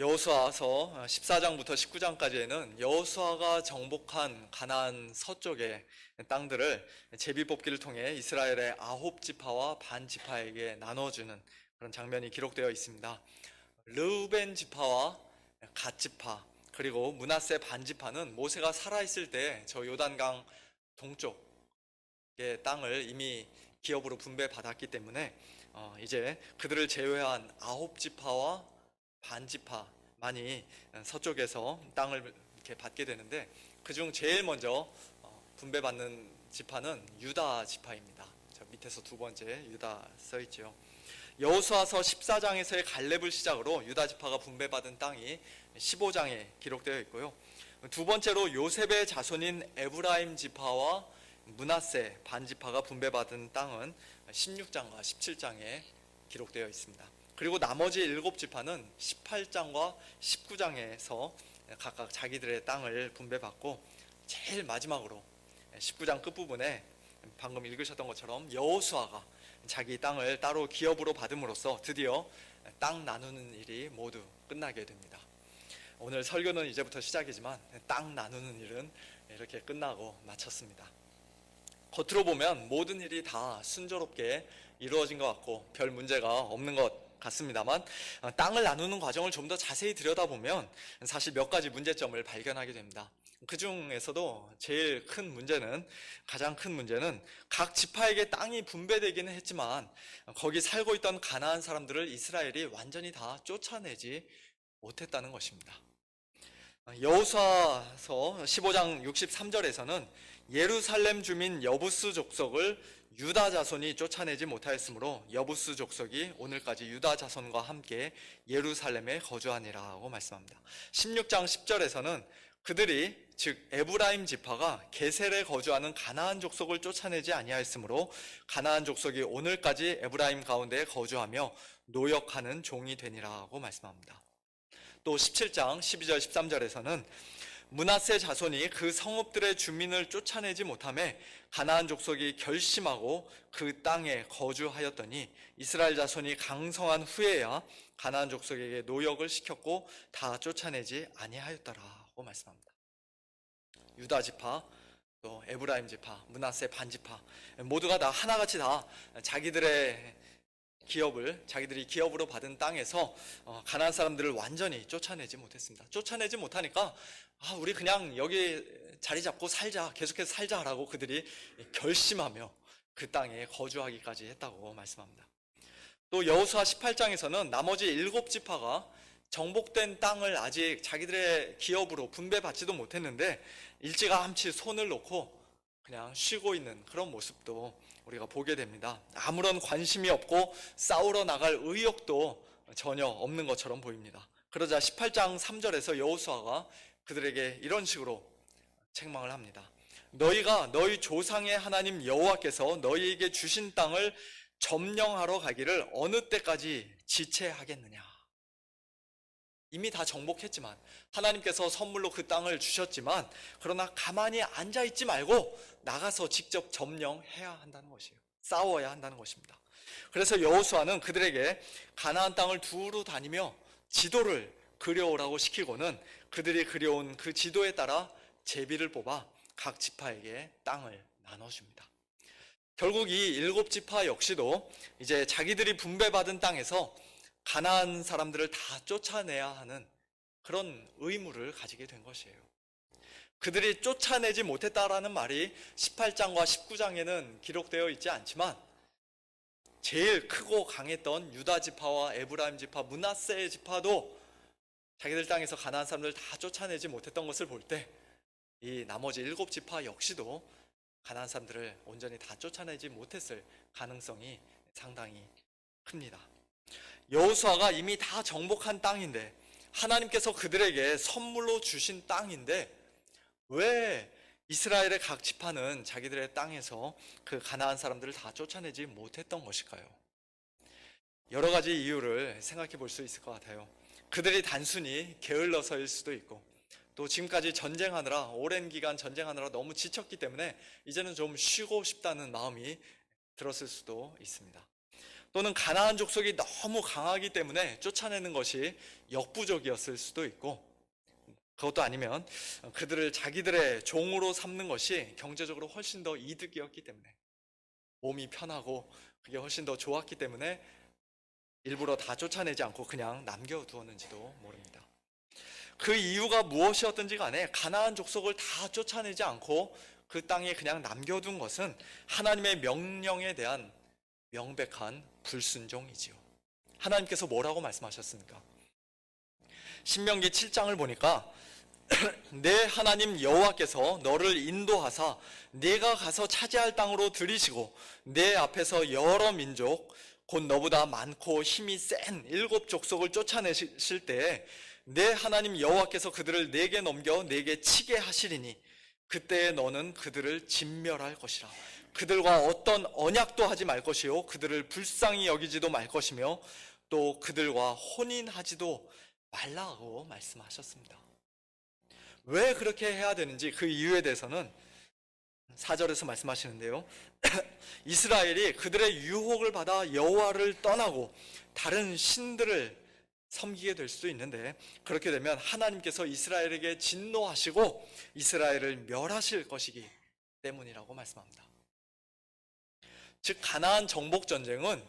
여호수아서 14장부터 19장까지에는 여호수아가 정복한 가나안 서쪽의 땅들을 제비뽑기를 통해 이스라엘의 9지파와 반 지파에게 나눠주는 그런 장면이 기록되어 있습니다. 르우벤 지파와 갓 지파 그리고 므낫세 반 지파는 모세가 살아있을 때 저 요단강 동쪽의 땅을 이미 기업으로 분배받았기 때문에 이제 그들을 제외한 9지파와 반지파만이 서쪽에서 땅을 이렇게 받게 되는데, 그중 제일 먼저 분배받는 지파는 유다 지파입니다. 저 밑에서 두 번째 유다 써 있죠. 여호수아서 14장에서의 갈렙을 시작으로 유다 지파가 분배받은 땅이 15장에 기록되어 있고요. 두 번째로 요셉의 자손인 에브라임 지파와 므낫세 반지파가 분배받은 땅은 16장과 17장에 기록되어 있습니다. 그리고 나머지 7지파는 18장과 19장에서 각각 자기들의 땅을 분배받고, 제일 마지막으로 19장 끝부분에 방금 읽으셨던 것처럼 여호수아가 자기 땅을 따로 기업으로 받음으로써 드디어 땅 나누는 일이 모두 끝나게 됩니다. 오늘 설교는 이제부터 시작이지만 땅 나누는 일은 이렇게 끝나고 마쳤습니다. 겉으로 보면 모든 일이 다 순조롭게 이루어진 것 같고 별 문제가 없는 것 같습니다만, 땅을 나누는 과정을 좀 더 자세히 들여다보면 사실 몇 가지 문제점을 발견하게 됩니다. 그 중에서도 가장 큰 문제는 각 지파에게 땅이 분배되기는 했지만 거기 살고 있던 가나안 사람들을 이스라엘이 완전히 다 쫓아내지 못했다는 것입니다. 여호수아서 15장 63절에서는 예루살렘 주민 여부스 족속을 유다 자손이 쫓아내지 못하였으므로 여부스 족속이 오늘까지 유다 자손과 함께 예루살렘에 거주하니라고 말씀합니다. 16장 10절에서는 그들이, 즉 에브라임 지파가 게셀에 거주하는 가나안 족속을 쫓아내지 아니하였으므로 가나안 족속이 오늘까지 에브라임 가운데 거주하며 노역하는 종이 되니라고 말씀합니다. 또 17장 12절 13절에서는 므낫세 자손이 그 성읍들의 주민을 쫓아내지 못하매 가나안 족속이 결심하고 그 땅에 거주하였더니 이스라엘 자손이 강성한 후에야 가나안 족속에게 노역을 시켰고 다 쫓아내지 아니하였더라고 말씀합니다. 유다 지파, 또 에브라임 지파, 므낫세 반 지파 모두가 다 하나같이 다 자기들이 기업으로 받은 땅에서 가나안 사람들을 완전히 쫓아내지 못했습니다. 쫓아내지 못하니까 우리 그냥 여기 자리 잡고 살자, 계속해서 살자라고 그들이 결심하며 그 땅에 거주하기까지 했다고 말씀합니다. 또 여호수아 18장에서는 나머지 7지파가 정복된 땅을 아직 자기들의 기업으로 분배받지도 못했는데 일찌감치 손을 놓고 그냥 쉬고 있는 그런 모습도 우리가 보게 됩니다. 아무런 관심이 없고 싸우러 나갈 의욕도 전혀 없는 것처럼 보입니다. 그러자 18장 3절에서 여호수아가 그들에게 이런 식으로 책망을 합니다. 너희가 너희 조상의 하나님 여호와께서 너희에게 주신 땅을 점령하러 가기를 어느 때까지 지체하겠느냐. 이미 다 정복했지만, 하나님께서 선물로 그 땅을 주셨지만, 그러나 가만히 앉아있지 말고 나가서 직접 점령해야 한다는 것이에요. 싸워야 한다는 것입니다. 그래서 여호수아는 그들에게 가나안 땅을 두루 다니며 지도를 그려오라고 시키고는 그들이 그려온 그 지도에 따라 제비를 뽑아 각 지파에게 땅을 나눠줍니다. 결국 이 7지파 역시도 이제 자기들이 분배받은 땅에서 가나안 사람들을 다 쫓아내야 하는 그런 의무를 가지게 된 것이에요. 그들이 쫓아내지 못했다라는 말이 18장과 19장에는 기록되어 있지 않지만, 제일 크고 강했던 유다 지파와 에브라임 지파, 므낫세 지파도 자기들 땅에서 가나안 사람들을 다 쫓아내지 못했던 것을 볼 때 이 나머지 7지파 역시도 가나안 사람들을 온전히 다 쫓아내지 못했을 가능성이 상당히 큽니다. 여호수아가 이미 다 정복한 땅인데, 하나님께서 그들에게 선물로 주신 땅인데 왜 이스라엘의 각 지파는 자기들의 땅에서 그 가나안 사람들을 다 쫓아내지 못했던 것일까요? 여러 가지 이유를 생각해 볼 수 있을 것 같아요. 그들이 단순히 게을러서일 수도 있고, 또 지금까지 오랜 기간 전쟁하느라 너무 지쳤기 때문에 이제는 좀 쉬고 싶다는 마음이 들었을 수도 있습니다. 또는 가나안 족속이 너무 강하기 때문에 쫓아내는 것이 역부족이었을 수도 있고, 그것도 아니면 그들을 자기들의 종으로 삼는 것이 경제적으로 훨씬 더 이득이었기 때문에, 몸이 편하고 그게 훨씬 더 좋았기 때문에 일부러 다 쫓아내지 않고 그냥 남겨두었는지도 모릅니다. 그 이유가 무엇이었든지 간에 가나안 족속을 다 쫓아내지 않고 그 땅에 그냥 남겨둔 것은 하나님의 명령에 대한 명백한 불순종이지요. 하나님께서 뭐라고 말씀하셨습니까? 신명기 7장을 보니까 내 하나님 여호와께서 너를 인도하사 네가 가서 차지할 땅으로 들이시고 내 앞에서 여러 민족 곧 너보다 많고 힘이 센 7족속을 쫓아내실 때에 내 하나님 여호와께서 그들을 내게 넘겨 내게 치게 하시리니 그때에 너는 그들을 진멸할 것이라. 그들과 어떤 언약도 하지 말 것이요 그들을 불쌍히 여기지도 말 것이며 또 그들과 혼인하지도 말라고 말씀하셨습니다. 왜 그렇게 해야 되는지 그 이유에 대해서는 4절에서 말씀하시는데요. 이스라엘이 그들의 유혹을 받아 여호와를 떠나고 다른 신들을 섬기게 될 수도 있는데, 그렇게 되면 하나님께서 이스라엘에게 진노하시고 이스라엘을 멸하실 것이기 때문이라고 말씀합니다. 즉 가나안 정복 전쟁은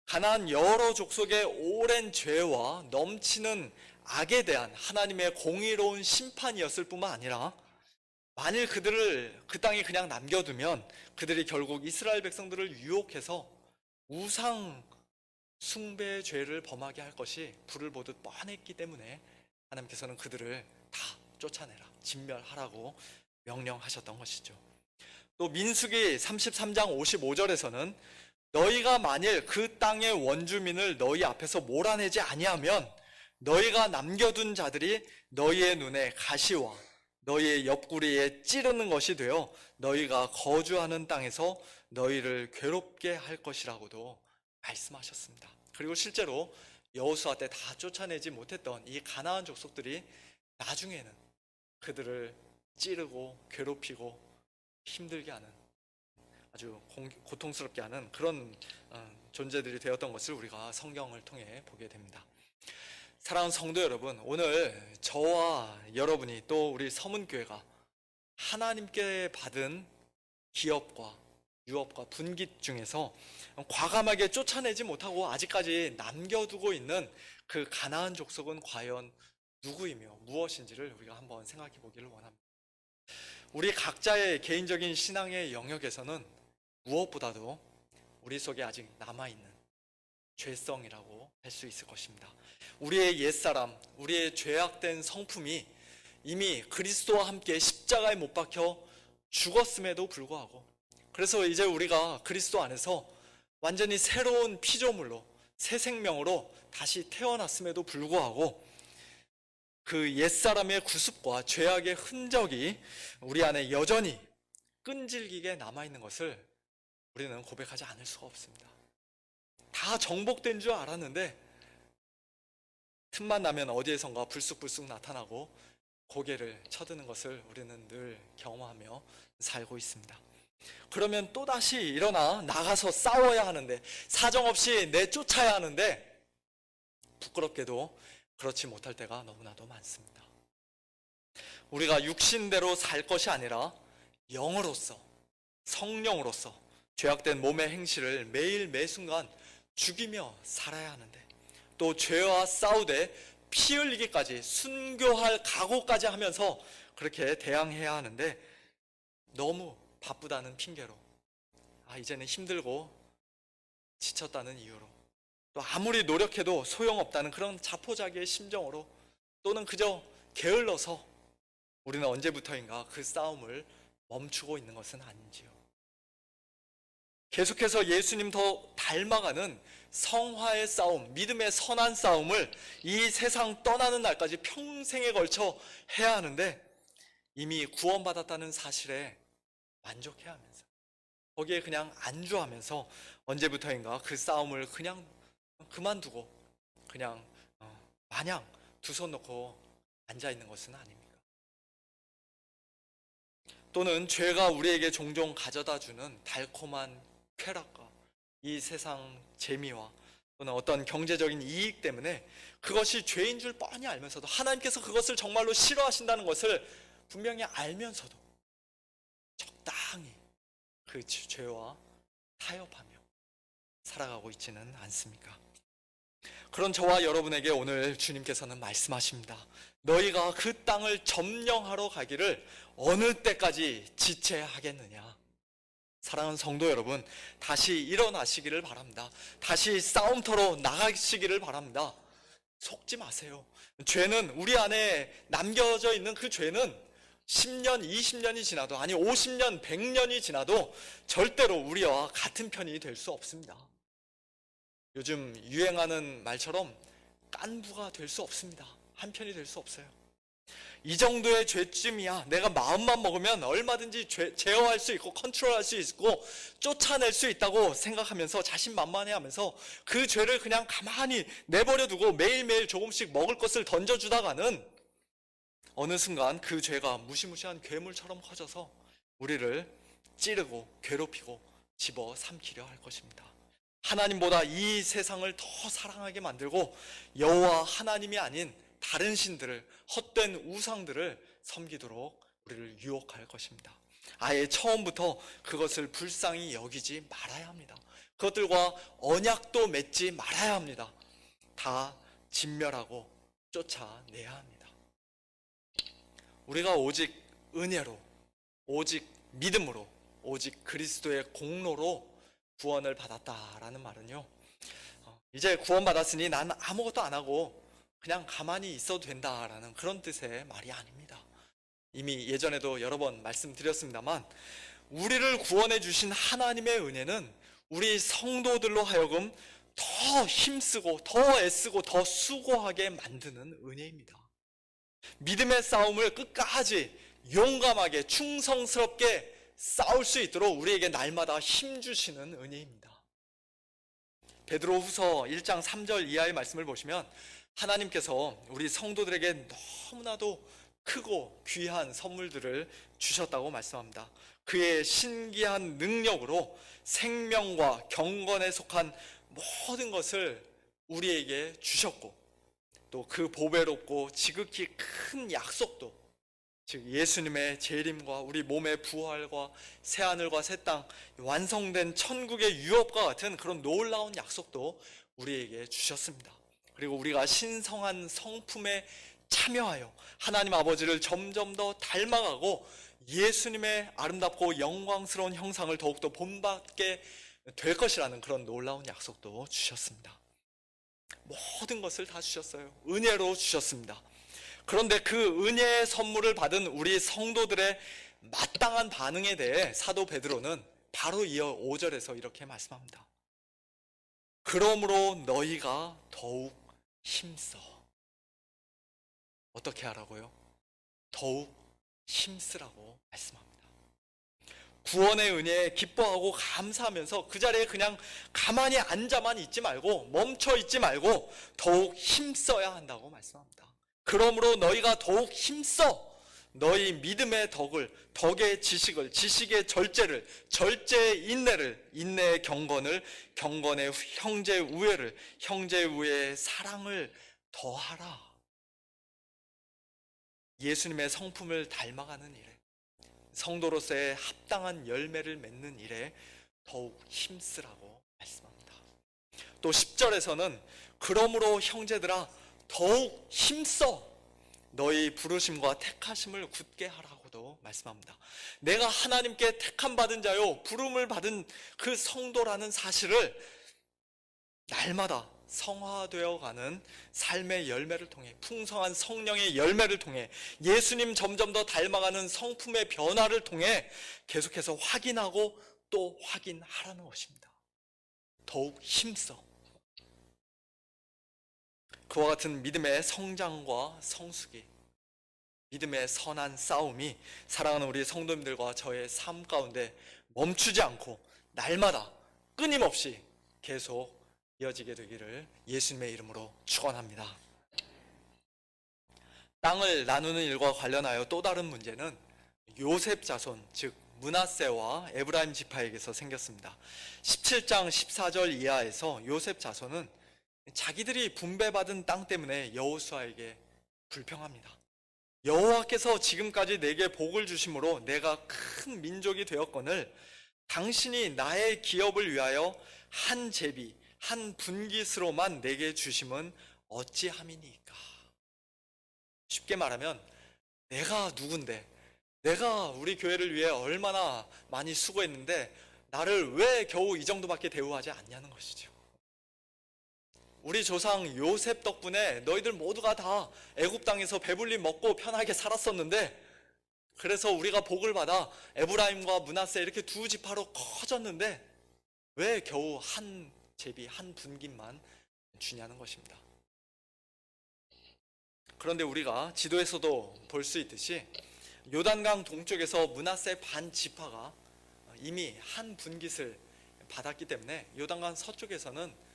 가나안 여러 족속의 오랜 죄와 넘치는 악에 대한 하나님의 공의로운 심판이었을 뿐만 아니라, 만일 그들을 그 땅에 그냥 남겨두면 그들이 결국 이스라엘 백성들을 유혹해서 우상 숭배의 죄를 범하게 할 것이 불을 보듯 뻔했기 때문에 하나님께서는 그들을 다 쫓아내라, 진멸하라고 명령하셨던 것이죠. 또 민수기 33장 55절에서는 너희가 만일 그 땅의 원주민을 너희 앞에서 몰아내지 아니하면 너희가 남겨둔 자들이 너희의 눈에 가시와 너희의 옆구리에 찌르는 것이 되어 너희가 거주하는 땅에서 너희를 괴롭게 할 것이라고도 말씀하셨습니다. 그리고 실제로 여호수아 때 다 쫓아내지 못했던 이 가나안 족속들이 나중에는 그들을 찌르고 괴롭히고 힘들게 하는, 아주 고통스럽게 하는 그런 존재들이 되었던 것을 우리가 성경을 통해 보게 됩니다. 사랑하는 성도 여러분, 오늘 저와 여러분이 또 우리 서문교회가 하나님께 받은 기업과 유업과 분깃 중에서 과감하게 쫓아내지 못하고 아직까지 남겨두고 있는 그 가나안 족속은 과연 누구이며 무엇인지를 우리가 한번 생각해 보기를 원합니다. 우리 각자의 개인적인 신앙의 영역에서는 무엇보다도 우리 속에 아직 남아있는 죄성이라고 할 수 있을 것입니다. 우리의 옛사람, 우리의 죄악된 성품이 이미 그리스도와 함께 십자가에 못 박혀 죽었음에도 불구하고, 그래서 이제 우리가 그리스도 안에서 완전히 새로운 피조물로 새 생명으로 다시 태어났음에도 불구하고 그 옛사람의 구습과 죄악의 흔적이 우리 안에 여전히 끈질기게 남아있는 것을 우리는 고백하지 않을 수가 없습니다. 다 정복된 줄 알았는데 틈만 나면 어디에선가 불쑥불쑥 나타나고 고개를 쳐드는 것을 우리는 늘 경험하며 살고 있습니다. 그러면 또다시 일어나 나가서 싸워야 하는데, 사정없이 내쫓아야 하는데 부끄럽게도 그렇지 못할 때가 너무나도 많습니다. 우리가 육신대로 살 것이 아니라 영으로서, 성령으로서 죄악된 몸의 행실을 매일 매순간 죽이며 살아야 하는데, 또 죄와 싸우되 피 흘리기까지 순교할 각오까지 하면서 그렇게 대항해야 하는데 너무 바쁘다는 핑계로, 이제는 힘들고 지쳤다는 이유로, 또 아무리 노력해도 소용없다는 그런 자포자기의 심정으로, 또는 그저 게을러서 우리는 언제부터인가 그 싸움을 멈추고 있는 것은 아닌지요. 계속해서 예수님 더 닮아가는 성화의 싸움, 믿음의 선한 싸움을 이 세상 떠나는 날까지 평생에 걸쳐 해야 하는데, 이미 구원받았다는 사실에 만족해야 하면서, 거기에 그냥 안주하면서 언제부터인가 그 싸움을 그냥 그만두고 그냥 마냥 두 손 놓고 앉아있는 것은 아닙니까? 또는 죄가 우리에게 종종 가져다주는 달콤한 쾌락과 이 세상 재미와 또는 어떤 경제적인 이익 때문에 그것이 죄인 줄 뻔히 알면서도, 하나님께서 그것을 정말로 싫어하신다는 것을 분명히 알면서도 적당히 그 죄와 타협하며 살아가고 있지는 않습니까? 그런 저와 여러분에게 오늘 주님께서는 말씀하십니다. 너희가 그 땅을 점령하러 가기를 어느 때까지 지체하겠느냐? 사랑하는 성도 여러분, 다시 일어나시기를 바랍니다. 다시 싸움터로 나가시기를 바랍니다. 속지 마세요. 죄는, 우리 안에 남겨져 있는 그 죄는 10년, 20년이 지나도, 아니 50년, 100년이 지나도 절대로 우리와 같은 편이 될 수 없습니다. 요즘 유행하는 말처럼 깐부가 될 수 없습니다. 한 편이 될 수 없어요. 이 정도의 죄쯤이야, 내가 마음만 먹으면 얼마든지 제어할 수 있고 컨트롤할 수 있고 쫓아낼 수 있다고 생각하면서 자신만만해하면서 그 죄를 그냥 가만히 내버려 두고 매일매일 조금씩 먹을 것을 던져주다가는 어느 순간 그 죄가 무시무시한 괴물처럼 커져서 우리를 찌르고 괴롭히고 집어삼키려 할 것입니다. 하나님보다 이 세상을 더 사랑하게 만들고 여호와 하나님이 아닌 다른 신들을, 헛된 우상들을 섬기도록 우리를 유혹할 것입니다. 아예 처음부터 그것을 불쌍히 여기지 말아야 합니다. 그것들과 언약도 맺지 말아야 합니다. 다 진멸하고 쫓아내야 합니다. 우리가 오직 은혜로, 오직 믿음으로, 오직 그리스도의 공로로 구원을 받았다라는 말은요, 이제 구원받았으니 난 아무것도 안 하고 그냥 가만히 있어도 된다라는 그런 뜻의 말이 아닙니다. 이미 예전에도 여러 번 말씀드렸습니다만, 우리를 구원해 주신 하나님의 은혜는 우리 성도들로 하여금 더 힘쓰고 더 애쓰고 더 수고하게 만드는 은혜입니다. 믿음의 싸움을 끝까지 용감하게 충성스럽게 싸울 수 있도록 우리에게 날마다 힘주시는 은혜입니다. 베드로후서 1장 3절 이하의 말씀을 보시면 하나님께서 우리 성도들에게 너무나도 크고 귀한 선물들을 주셨다고 말씀합니다. 그의 신기한 능력으로 생명과 경건에 속한 모든 것을 우리에게 주셨고, 또 그 보배롭고 지극히 큰 약속도, 즉 예수님의 재림과 우리 몸의 부활과 새하늘과 새 땅, 완성된 천국의 유업과 같은 그런 놀라운 약속도 우리에게 주셨습니다. 그리고 우리가 신성한 성품에 참여하여 하나님 아버지를 점점 더 닮아가고 예수님의 아름답고 영광스러운 형상을 더욱더 본받게 될 것이라는 그런 놀라운 약속도 주셨습니다. 모든 것을 다 주셨어요. 은혜로 주셨습니다. 그런데 그 은혜의 선물을 받은 우리 성도들의 마땅한 반응에 대해 사도 베드로는 바로 이어 5절에서 이렇게 말씀합니다. 그러므로 너희가 더욱 힘써. 어떻게 하라고요? 더욱 힘쓰라고 말씀합니다. 구원의 은혜에 기뻐하고 감사하면서 그 자리에 그냥 가만히 앉아만 있지 말고, 멈춰 있지 말고 더욱 힘써야 한다고 말씀합니다. 그러므로 너희가 더욱 힘써 너희 믿음의 덕을, 덕의 지식을, 지식의 절제를, 절제의 인내를, 인내의 경건을, 경건의 형제 우애를, 형제 우애의 사랑을 더하라. 예수님의 성품을 닮아가는 일에, 성도로서의 합당한 열매를 맺는 일에 더욱 힘쓰라고 말씀합니다. 또 10절에서는 그러므로 형제들아 더욱 힘써 너희 부르심과 택하심을 굳게 하라고도 말씀합니다. 내가 하나님께 택함 받은 자요, 부름을 받은 그 성도라는 사실을 날마다 성화되어가는 삶의 열매를 통해, 풍성한 성령의 열매를 통해, 예수님 점점 더 닮아가는 성품의 변화를 통해 계속해서 확인하고 또 확인하라는 것입니다. 더욱 힘써. 그와 같은 믿음의 성장과 성숙이, 믿음의 선한 싸움이 사랑하는 우리 성도님들과 저의 삶 가운데 멈추지 않고 날마다 끊임없이 계속 이어지게 되기를 예수님의 이름으로 축원합니다. 땅을 나누는 일과 관련하여 또 다른 문제는 요셉 자손, 즉 므낫세와 에브라임 지파에게서 생겼습니다. 17장 14절 이하에서 요셉 자손은 자기들이 분배받은 땅 때문에 여호수아에게 불평합니다. 여호와께서 지금까지 내게 복을 주심으로 내가 큰 민족이 되었거늘 당신이 나의 기업을 위하여 한 제비 한 분깃으로만 내게 주심은 어찌함이니까. 쉽게 말하면 내가 누군데, 내가 우리 교회를 위해 얼마나 많이 수고했는데 나를 왜 겨우 이 정도밖에 대우하지 않냐는 것이죠. 우리 조상 요셉 덕분에 너희들 모두가 다 애굽 땅에서 배불리 먹고 편하게 살았었는데, 그래서 우리가 복을 받아 에브라임과 므낫세 이렇게 두 지파로 커졌는데 왜 겨우 한 제비 한 분깃만 주냐는 것입니다. 그런데 우리가 지도에서도 볼 수 있듯이 요단강 동쪽에서 므낫세 반 지파가 이미 한 분깃을 받았기 때문에 요단강 서쪽에서는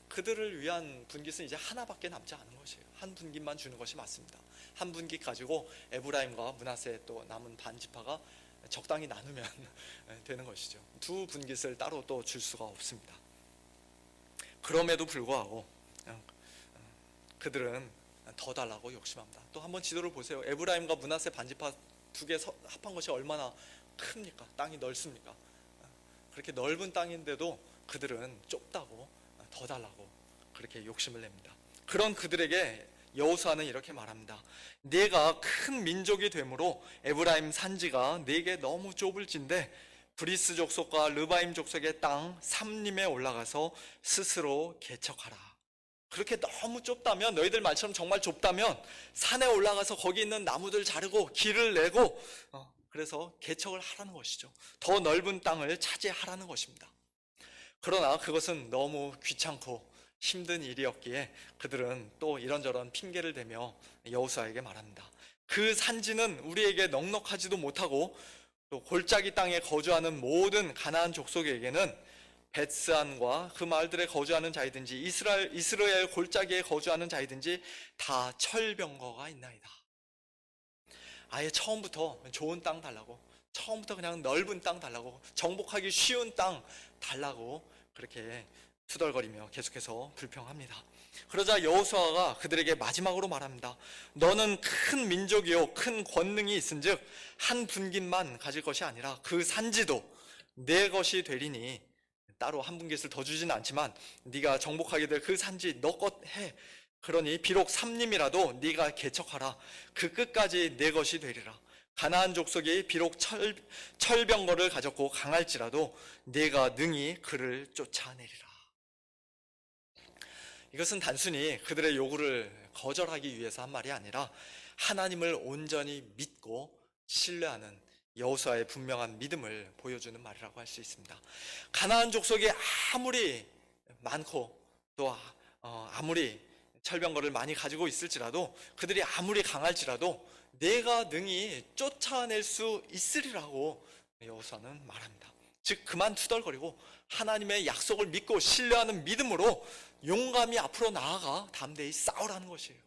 그들을 위한 분깃은 이제 하나밖에 남지 않은 것이에요. 한 분깃만 주는 것이 맞습니다. 한 분깃 가지고 에브라임과 므낫세 또 남은 반 지파가 적당히 나누면 되는 것이죠. 두 분깃을 따로 또 줄 수가 없습니다. 그럼에도 불구하고 그들은 더 달라고 욕심합니다. 또 한번 지도를 보세요. 에브라임과 므낫세 반지파 두 개 합한 것이 얼마나 큽니까? 땅이 넓습니까? 그렇게 넓은 땅인데도 그들은 좁다고 더 달라고 그렇게 욕심을 냅니다. 그런 그들에게 여호수아는 이렇게 말합니다. 네가 큰 민족이 되므로 에브라임 산지가 네게 너무 좁을진데 브리스 족속과 르바임 족속의 땅 삼림에 올라가서 스스로 개척하라. 그렇게 너무 좁다면, 너희들 말처럼 정말 좁다면 산에 올라가서 거기 있는 나무들 자르고 길을 내고 그래서 개척을 하라는 것이죠. 더 넓은 땅을 차지하라는 것입니다. 그러나 그것은 너무 귀찮고 힘든 일이었기에 그들은 또 이런저런 핑계를 대며 여호수아에게 말합니다. 그 산지는 우리에게 넉넉하지도 못하고 또 골짜기 땅에 거주하는 모든 가나안 족속에게는 벳스안과 그 마을들에 거주하는 자이든지 이스라엘 골짜기에 거주하는 자이든지 다 철병거가 있나이다. 아예 처음부터 좋은 땅 달라고, 처음부터 그냥 넓은 땅 달라고, 정복하기 쉬운 땅 달라고 그렇게 투덜거리며 계속해서 불평합니다. 그러자 여호수아가 그들에게 마지막으로 말합니다. 너는 큰 민족이요 큰 권능이 있은즉 한 분깃만 가질 것이 아니라 그 산지도 내 것이 되리니, 따로 한 분깃을 더 주진 않지만 네가 정복하게 될 그 산지 너 것 해. 그러니 비록 삼림이라도 네가 개척하라. 그 끝까지 내 것이 되리라. 가나안 족속이 비록 철병거를 가졌고 강할지라도 네가 능히 그를 쫓아내리라. 이것은 단순히 그들의 요구를 거절하기 위해서 한 말이 아니라 하나님을 온전히 믿고 신뢰하는 여호수아의 분명한 믿음을 보여주는 말이라고 할 수 있습니다. 가나안 족속이 아무리 많고 또 아무리 철병거를 많이 가지고 있을지라도, 그들이 아무리 강할지라도 내가 능히 쫓아낼 수 있으리라고 여호수아는 말합니다. 즉 그만 투덜거리고 하나님의 약속을 믿고 신뢰하는 믿음으로 용감히 앞으로 나아가 담대히 싸우라는 것이에요.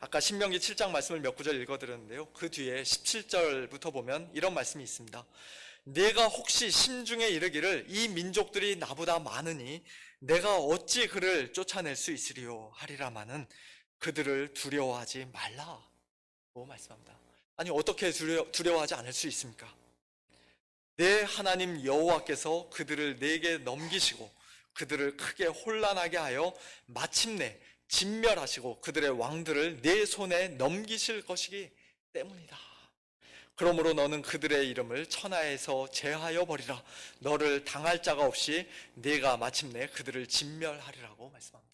아까 신명기 7장 말씀을 몇 구절 읽어드렸는데요, 그 뒤에 17절부터 보면 이런 말씀이 있습니다. 내가 혹시 심중에 이르기를 이 민족들이 나보다 많으니 내가 어찌 그를 쫓아낼 수 있으리요 하리라마는 그들을 두려워하지 말라고 말씀합니다. 아니 어떻게 두려워하지 않을 수 있습니까? 내 하나님 여호와께서 그들을 내게 넘기시고 그들을 크게 혼란하게 하여 마침내 진멸하시고 그들의 왕들을 내 손에 넘기실 것이기 때문이다. 그러므로 너는 그들의 이름을 천하에서 제하여 버리라. 너를 당할 자가 없이 네가 마침내 그들을 진멸하리라고 말씀합니다.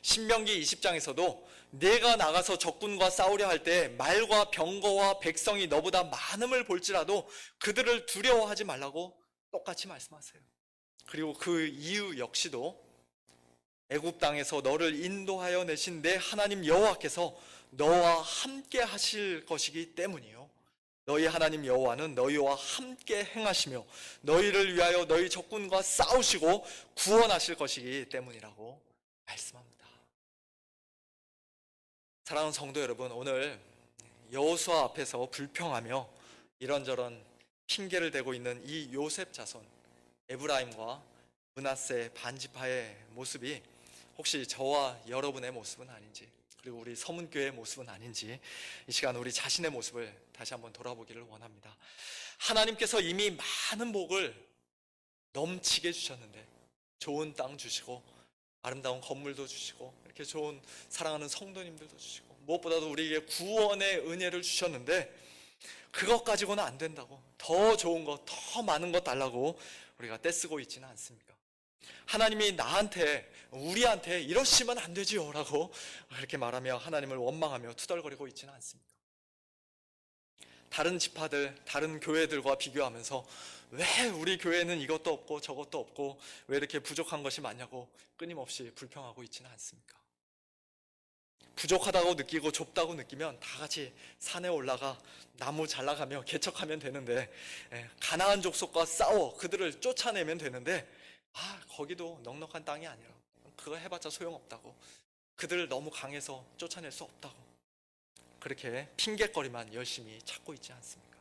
신명기 20장에서도 내가 나가서 적군과 싸우려 할 때 말과 병거와 백성이 너보다 많음을 볼지라도 그들을 두려워하지 말라고 똑같이 말씀하세요. 그리고 그 이유 역시도 애굽 땅에서 너를 인도하여 내신 내 하나님 여호와께서 너와 함께 하실 것이기 때문이요, 너희 하나님 여호와는 너희와 함께 행하시며 너희를 위하여 너희 적군과 싸우시고 구원하실 것이기 때문이라고 말씀합니다. 사랑하는 성도 여러분, 오늘 여호수아 앞에서 불평하며 이런저런 핑계를 대고 있는 이 요셉 자손 에브라임과 므낫세 반지파의 모습이 혹시 저와 여러분의 모습은 아닌지, 그리고 우리 서문교회의 모습은 아닌지 이 시간 우리 자신의 모습을 다시 한번 돌아보기를 원합니다. 하나님께서 이미 많은 복을 넘치게 주셨는데, 좋은 땅 주시고 아름다운 건물도 주시고 이렇게 좋은 사랑하는 성도님들도 주시고 무엇보다도 우리에게 구원의 은혜를 주셨는데, 그것 가지고는 안 된다고, 더 좋은 것, 더 많은 것 달라고 우리가 떼쓰고 있지는 않습니까? 하나님이 나한테, 우리한테 이러시면 안 되지요 라고 이렇게 말하며 하나님을 원망하며 투덜거리고 있지는 않습니다. 다른 지파들, 다른 교회들과 비교하면서 왜 우리 교회는 이것도 없고 저것도 없고 왜 이렇게 부족한 것이 많냐고 끊임없이 불평하고 있지는 않습니까? 부족하다고 느끼고 좁다고 느끼면 다 같이 산에 올라가 나무 잘라가며 개척하면 되는데, 가나안 족속과 싸워 그들을 쫓아내면 되는데, 거기도 넉넉한 땅이 아니라 그거 해봤자 소용없다고, 그들 너무 강해서 쫓아낼 수 없다고 그렇게 핑계거리만 열심히 찾고 있지 않습니까?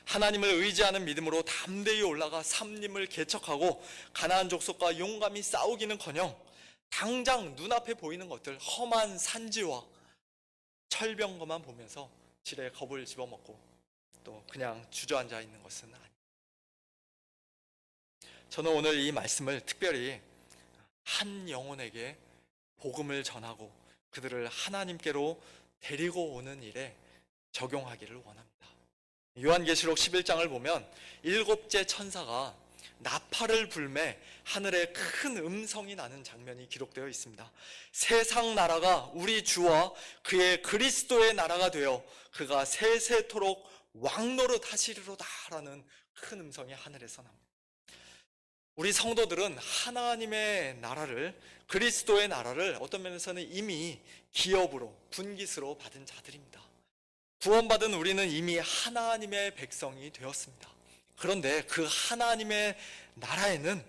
하나님을 의지하는 믿음으로 담대히 올라가 삼림을 개척하고 가나안 족속과 용감히 싸우기는커녕 당장 눈앞에 보이는 것들, 험한 산지와 철병거만 보면서 지레 겁을 집어먹고 또 그냥 주저앉아 있는 것은 아닙니다. 저는 오늘 이 말씀을 특별히 한 영혼에게 복음을 전하고 그들을 하나님께로 데리고 오는 일에 적용하기를 원합니다. 요한계시록 11장을 보면 일곱째 천사가 나팔을 불매 하늘에 큰 음성이 나는 장면이 기록되어 있습니다. 세상 나라가 우리 주와 그의 그리스도의 나라가 되어 그가 세세토록 왕노릇 하시리로다 라는 큰 음성이 하늘에서 납니다. 우리 성도들은 하나님의 나라를, 그리스도의 나라를 어떤 면에서는 이미 기업으로, 분깃으로 받은 자들입니다. 구원받은 우리는 이미 하나님의 백성이 되었습니다. 그런데 그 하나님의 나라에는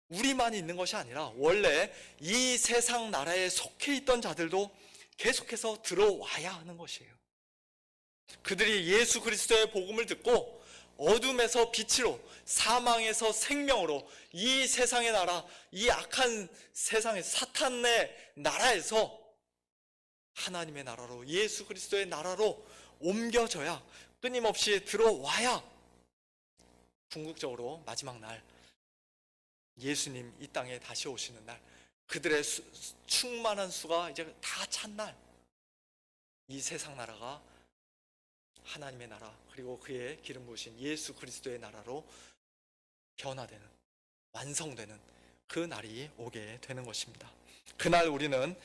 우리만 있는 것이 아니라 원래 이 세상 나라에 속해 있던 자들도 계속해서 들어와야 하는 것이에요. 그들이 예수 그리스도의 복음을 듣고 어둠에서 빛으로, 사망에서 생명으로, 이 세상의 나라, 이 악한 세상의 사탄의 나라에서 하나님의 나라로, 예수 그리스도의 나라로 옮겨져야, 끊임없이 들어와야 궁극적으로 마지막 날 예수님 이 땅에 다시 오시는 날, 그들의 충만한 수가 이제 다 찬 날, 이 세상 나라가 하나님의 나라, 그리고 그의 기름 부으신 예수 그리스도의 나라로 변화되는, 완성되는 그 날이 오게 되는 것입니다. 그날 우리는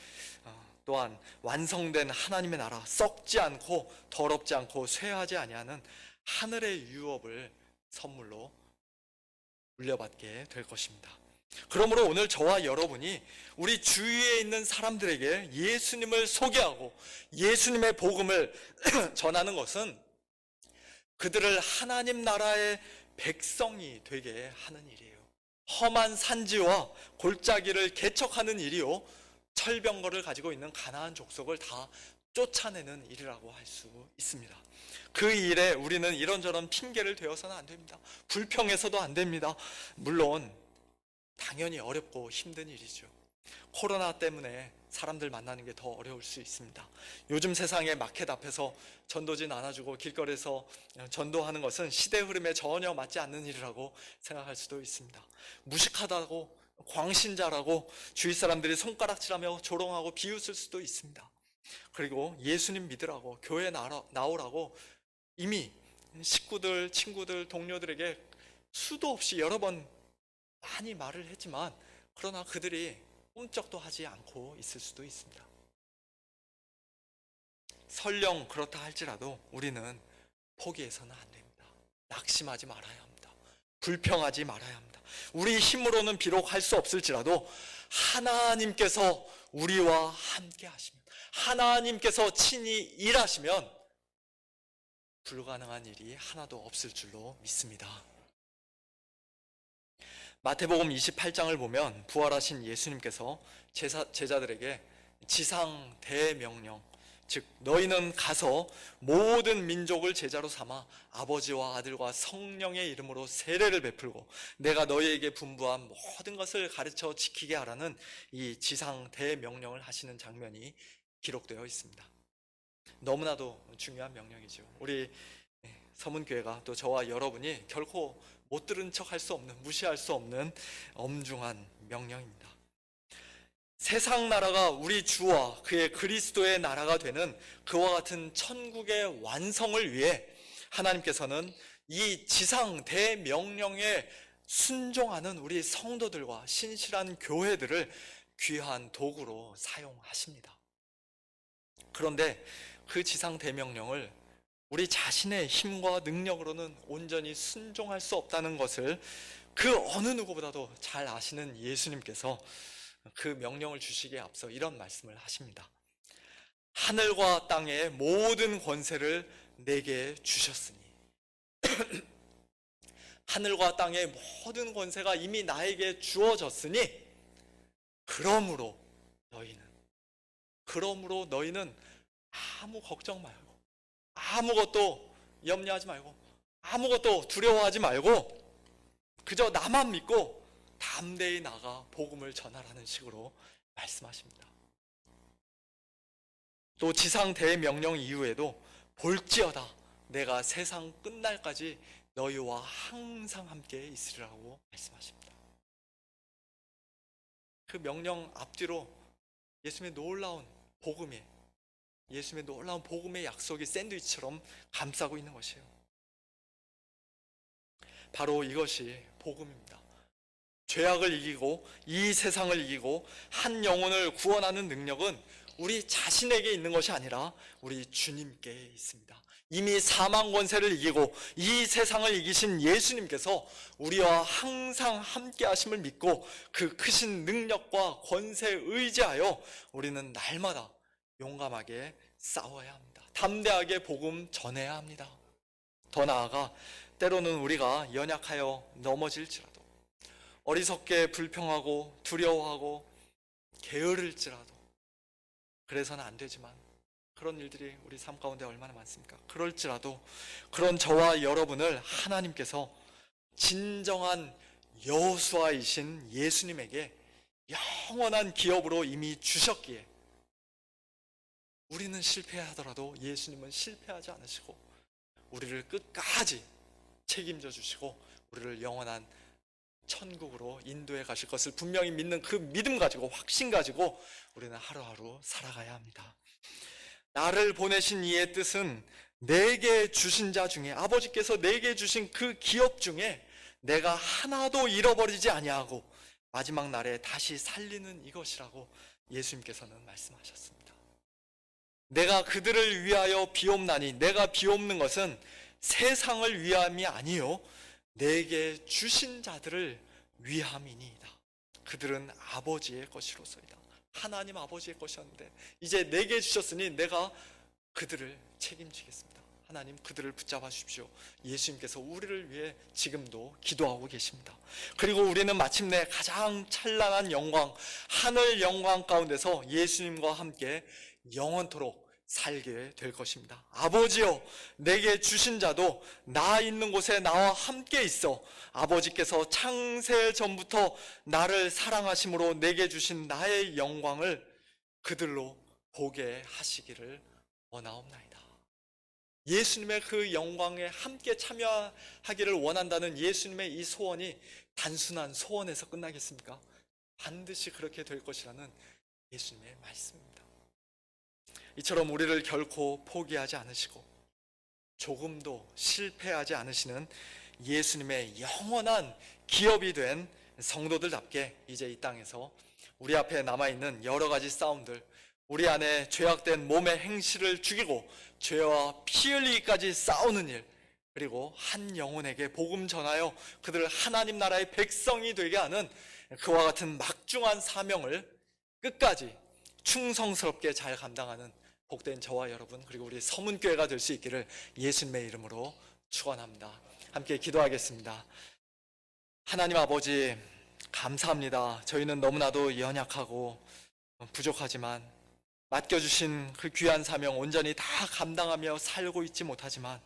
또한 완성된 하나님의 나라, 썩지 않고 더럽지 않고 쇠하지 아니하는 하늘의 유업을 선물로 물려받게 될 것입니다. 그러므로 오늘 저와 여러분이 우리 주위에 있는 사람들에게 예수님을 소개하고 예수님의 복음을 전하는 것은 그들을 하나님 나라의 백성이 되게 하는 일이에요. 험한 산지와 골짜기를 개척하는 일이요, 철병거를 가지고 있는 가나안 족속을 다 쫓아내는 일이라고 할 수 있습니다. 그 일에 우리는 이런저런 핑계를 대어서는 안 됩니다. 불평해서도 안 됩니다. 물론 당연히 어렵고 힘든 일이죠. 코로나 때문에 사람들 만나는 게 더 어려울 수 있습니다. 요즘 세상에 마켓 앞에서 전도지 나눠주고 길거리에서 전도하는 것은 시대 흐름에 전혀 맞지 않는 일이라고 생각할 수도 있습니다. 무식하다고, 광신자라고 주위 사람들이 손가락질하며 조롱하고 비웃을 수도 있습니다. 그리고 예수님 믿으라고, 교회 나오라고 이미 식구들, 친구들, 동료들에게 수도 없이 여러 번 많이 말을 했지만, 그러나 그들이 꼼짝도 하지 않고 있을 수도 있습니다. 설령 그렇다 할지라도 우리는 포기해서는 안 됩니다. 낙심하지 말아야 합니다. 불평하지 말아야 합니다. 우리 힘으로는 비록 할 수 없을지라도 하나님께서 우리와 함께 하시면, 하나님께서 친히 일하시면 불가능한 일이 하나도 없을 줄로 믿습니다. 마태복음 28장을 보면 부활하신 예수님께서 제자들에게 지상 대명령, 즉 너희는 가서 모든 민족을 제자로 삼아 아버지와 아들과 성령의 이름으로 세례를 베풀고 내가 너희에게 분부한 모든 것을 가르쳐 지키게 하라는 이 지상 대명령을 하시는 장면이 기록되어 있습니다. 너무나도 중요한 명령이죠. 우리 서문교회가 또 저와 여러분이 결코 못 들은 척 할 수 없는, 무시할 수 없는 엄중한 명령입니다. 세상 나라가 우리 주와 그의 그리스도의 나라가 되는 그와 같은 천국의 완성을 위해 하나님께서는 이 지상 대명령에 순종하는 우리 성도들과 신실한 교회들을 귀한 도구로 사용하십니다. 그런데 그 지상 대명령을 우리 자신의 힘과 능력으로는 온전히 순종할 수 없다는 것을 그 어느 누구보다도 잘 아시는 예수님께서 그 명령을 주시기에 앞서 이런 말씀을 하십니다. 하늘과 땅의 모든 권세를 내게 주셨으니 하늘과 땅의 모든 권세가 이미 나에게 주어졌으니 그러므로 너희는 아무 걱정 말고 아무것도 염려하지 말고 아무것도 두려워하지 말고 그저 나만 믿고 담대히 나가 복음을 전하라는 식으로 말씀하십니다. 또 지상 대명령 이후에도 볼지어다 내가 세상 끝날까지 너희와 항상 함께 있으리라고 말씀하십니다. 그 명령 앞뒤로 예수님의 놀라운 복음의 약속이 샌드위치처럼 감싸고 있는 것이에요. 바로 이것이 복음입니다. 죄악을 이기고 이 세상을 이기고 한 영혼을 구원하는 능력은 우리 자신에게 있는 것이 아니라 우리 주님께 있습니다. 이미 사망 권세를 이기고 이 세상을 이기신 예수님께서 우리와 항상 함께 하심을 믿고 그 크신 능력과 권세에 의지하여 우리는 날마다 용감하게 싸워야 합니다. 담대하게 복음 전해야 합니다. 더 나아가 때로는 우리가 연약하여 넘어질지라도 어리석게 불평하고 두려워하고 게으를지라도 그래서는 안 되지만 그런 일들이 우리 삶 가운데 얼마나 많습니까? 그럴지라도 그런 저와 여러분을 하나님께서 진정한 여호수아이신 예수님에게 영원한 기업으로 이미 주셨기에 우리는 실패하더라도 예수님은 실패하지 않으시고 우리를 끝까지 책임져 주시고 우리를 영원한 천국으로 인도해 가실 것을 분명히 믿는 그 믿음 가지고 확신 가지고 우리는 하루하루 살아가야 합니다. 나를 보내신 이의 뜻은 내게 주신 자 중에 아버지께서 내게 주신 그 기업 중에 내가 하나도 잃어버리지 아니하고 마지막 날에 다시 살리는 이것이라고 예수님께서는 말씀하셨습니다. 내가 그들을 위하여 비옵나니 내가 비옵는 것은 세상을 위함이 아니요 내게 주신 자들을 위함이니이다. 그들은 아버지의 것이로소이다. 하나님 아버지의 것이었는데 이제 내게 주셨으니 내가 그들을 책임지겠습니다. 하나님 그들을 붙잡아 주십시오. 예수님께서 우리를 위해 지금도 기도하고 계십니다. 그리고 우리는 마침내 가장 찬란한 영광, 하늘 영광 가운데서 예수님과 함께 영원토록 살게 될 것입니다. 아버지여 내게 주신 자도 나 있는 곳에 나와 함께 있어 아버지께서 창세 전부터 나를 사랑하심으로 내게 주신 나의 영광을 그들로 보게 하시기를 원하옵나이다. 예수님의 그 영광에 함께 참여하기를 원한다는 예수님의 이 소원이 단순한 소원에서 끝나겠습니까? 반드시 그렇게 될 것이라는 예수님의 말씀입니다. 이처럼 우리를 결코 포기하지 않으시고 조금도 실패하지 않으시는 예수님의 영원한 기업이 된 성도들답게 이제 이 땅에서 우리 앞에 남아있는 여러 가지 싸움들, 우리 안에 죄악된 몸의 행실을 죽이고 죄와 피 흘리기까지 싸우는 일, 그리고 한 영혼에게 복음 전하여 그들을 하나님 나라의 백성이 되게 하는 그와 같은 막중한 사명을 끝까지 충성스럽게 잘 감당하는 복된 저와 여러분 그리고 우리 서문교회가 될 수 있기를 예수님의 이름으로 축원합니다. 함께 기도하겠습니다. 하나님 아버지 감사합니다. 저희는 너무나도 연약하고 부족하지만 맡겨주신 그 귀한 사명 온전히 다 감당하며 살고 있지 못하지만,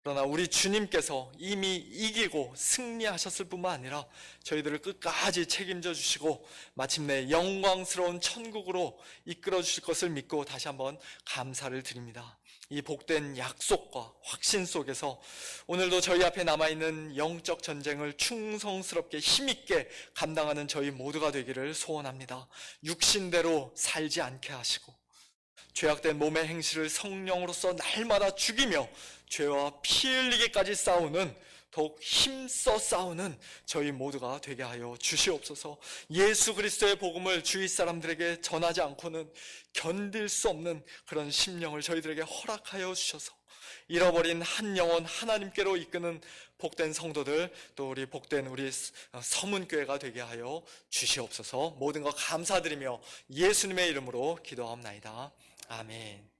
그러나 우리 주님께서 이미 이기고 승리하셨을 뿐만 아니라 저희들을 끝까지 책임져 주시고 마침내 영광스러운 천국으로 이끌어 주실 것을 믿고 다시 한번 감사를 드립니다. 이 복된 약속과 확신 속에서 오늘도 저희 앞에 남아있는 영적 전쟁을 충성스럽게 힘있게 감당하는 저희 모두가 되기를 소원합니다. 육신대로 살지 않게 하시고 죄악된 몸의 행실을 성령으로서 날마다 죽이며 죄와 피 흘리기까지 싸우는, 더욱 힘써 싸우는 저희 모두가 되게 하여 주시옵소서. 예수 그리스도의 복음을 주위 사람들에게 전하지 않고는 견딜 수 없는 그런 심령을 저희들에게 허락하여 주셔서 잃어버린 한 영혼 하나님께로 이끄는 복된 성도들, 또 우리 복된 우리 서문교회가 되게 하여 주시옵소서. 모든 것 감사드리며 예수님의 이름으로 기도하옵나이다. 아멘.